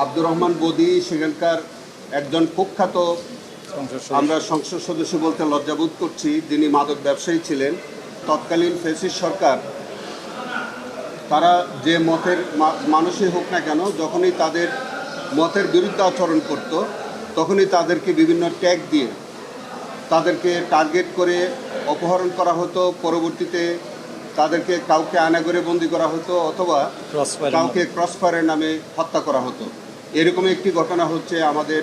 আব্দুর রহমান বদি সেখানকার একজন কুখ্যাত, আমরা সংসদ সদস্য বলতে লজ্জাবোধ করছি, যিনি মাদক ব্যবসায়ী ছিলেন। তৎকালীন ফ্যাসিস্ট সরকার তারা যে মতের মানুষই হোক না কেন, যখনই তাদের মতের বিরুদ্ধে আচরণ করত তখনই তাদেরকে বিভিন্ন ট্যাগ দিয়ে তাদেরকে টার্গেট করে অপহরণ করা হতো। পরবর্তীতে তাদেরকে কাউকে আয়নাঘরে বন্দি করা হতো অথবা কাউকে ক্রসফায়ারের নামে হত্যা করা হতো। এরকম একটি ঘটনা হচ্ছে আমাদের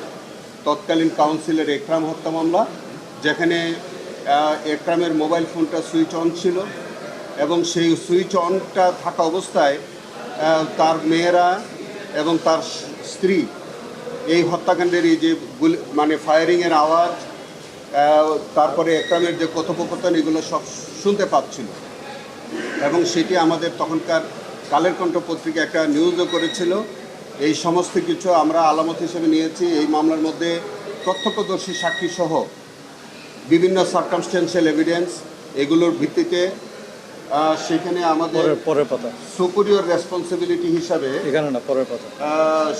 তৎকালীন কাউন্সিলের একরাম হত্যা মামলা, যেখানে একরামের মোবাইল ফোনটা সুইচ অন ছিল এবং সেই সুইচ অনটা থাকা অবস্থায় তার মেয়েরা এবং তার স্ত্রী এই হত্যাকাণ্ডের এই যে ফায়ারিংয়ের আওয়াজ, তারপরে একরামের যে কথোপকথন, এগুলো সব শুনতে পাচ্ছিল। এবং সেটি আমাদের তখনকার কালের কণ্ঠ পত্রিকা একটা নিউজও করেছিল। এই সমস্ত কিছু আমরা আলামত হিসেবে নিয়েছি। এই মামলার মধ্যে প্রত্যক্ষদর্শী সাক্ষী সহ বিভিন্ন সার্কামস্টেন্সিয়াল এভিডেন্স, এগুলোর ভিত্তিতে সেখানে আমাদের সুপিরিয়র রেসপন্সিবিলিটি হিসাবে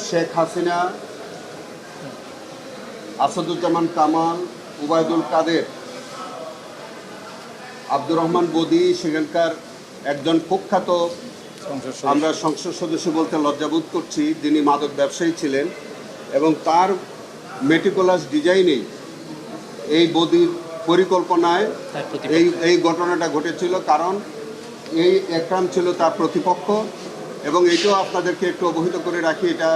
শেখ হাসিনা, আসাদুজ্জামান কামাল, উবায়দুল কাদের, আব্দুর রহমান বদি সেখানকার একজন কুখ্যাত, আমরা সংসদ সদস্য বলতে লজ্জাবোধ করছি, যিনি মাদক ব্যবসায়ী ছিলেন। এবং তার মেটিকুলাস ডিজাইনেই এই বদির পরিকল্পনায় এই ঘটনাটা ঘটেছিল, কারণ এই একরাম ছিল তার প্রতিপক্ষ। এবং এটাও আপনাদেরকে একটু অবহিত করে রাখি, এটা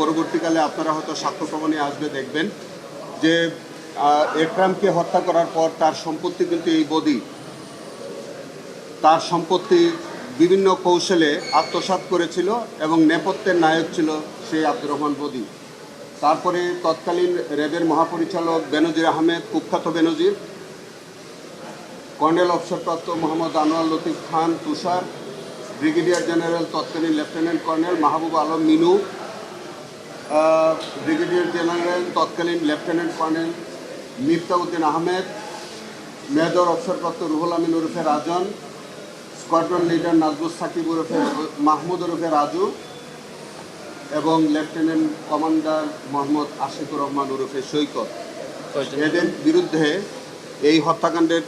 পরবর্তীকালে আপনারা হয়তো সাক্ষ্য প্রমাণে আসবে দেখবেন যে একরামকে হত্যা করার পর তার সম্পত্তি কিন্তু এই বদি তার সম্পত্তি বিভিন্ন কৌশলে আত্মসাৎ করেছিল এবং নেপথ্যের নায়ক ছিল সেই আব্দুর রহমান বদি। তারপরে তৎকালীন র্যাবের মহাপরিচালক বেনজির আহমেদ, কুখ্যাত বেনজির, কর্নেল অবসরপ্রাপ্ত মোহাম্মদ আনোয়ার লতিফ খান তুষার, ব্রিগেডিয়ার জেনারেল তৎকালীন lieutenant colonel Mahbub Alam Minu, brigadier general তৎকালীন লেফটেন্যান্ট কর্নেল মিফতাউদ্দিন আহমেদ, মেজর অবসরপ্রাপ্ত রুহুল আমিন ওরফে রাজন, স্কোয়াড্রন লিডার নাজমুস সাকিব ওরফে মাহমুদ ওরফে রাজু এবং লেফটেন্যান্ট কমান্ডার মোহাম্মদ আশিকুর রহমান ওরফে সৈকত। এদের বিরুদ্ধে এই হত্যাকাণ্ডের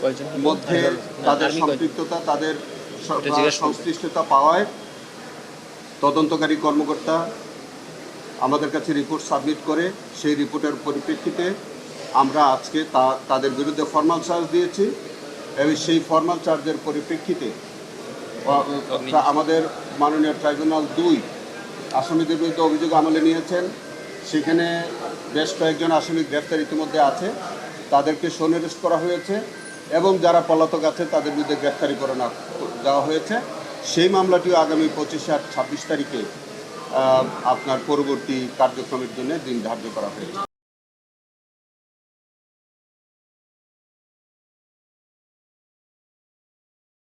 মধ্যে তাদের সম্পৃক্ততা, তাদের সংশ্লিষ্টতা পাওয়ায় তদন্তকারী কর্মকর্তা আমাদের কাছে রিপোর্ট সাবমিট করে, সেই রিপোর্টের পরিপ্রেক্ষিতে আমরা আজকে তাদের বিরুদ্ধে ফর্মাল চার্জ দিয়েছি। এবং সেই ফর্মাল চার্জের পরিপ্রেক্ষিতে আমাদের মাননীয় ট্রাইব্যুনাল 2 আসামিদের বিরুদ্ধে অভিযোগ আমলে নিয়েছেন। সেখানে বেশ কয়েকজন আসামি গ্রেফতার ইতিমধ্যে আছে, তাদেরকে শোন অ্যারেস্ট করা হয়েছে এবং যারা পলাতক আছে তাদের বিরুদ্ধে গ্রেফতারি পরোয়ানা দেওয়া হয়েছে। সেই মামলাটিও আগামী 25 আর 26 তারিখে আপনার পরবর্তী কার্যক্রমের জন্য দিন ধার্য করা হয়েছে।